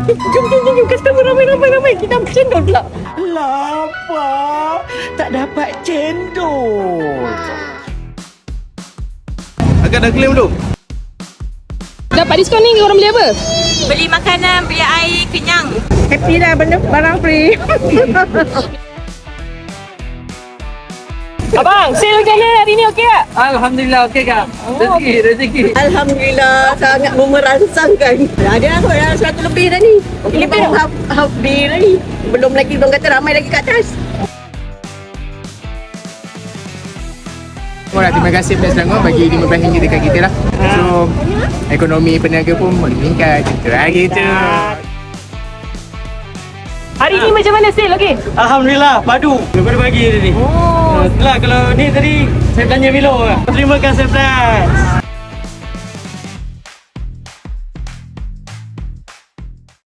Jom, customer ramai. Kita cendol pula. Lapa, tak dapat cendol. Agak dah claim dulu. Dapat diskon ni orang beli apa? Beli makanan, beli air, kenyang. Happy dah benda barang free. Abang, sale macam mana hari ni okey tak? Alhamdulillah okey kak. Rezeki. Alhamdulillah sangat memerangsangkan. Ada aku dah 100 lebih dah ni. Ini baru half day dah ni. Belum lagi orang kata ramai lagi kat atas. Terima kasih Pihak Selangor bagi RM15 dekat kita lah. So, ekonomi peniaga pun boleh meningkat. Gitu. Hari ni macam mana sale okey? Alhamdulillah padu. Daripada pagi tadi. Oh. Setelah kalau ni tadi saya belanja Milo. Terima kasih Flash.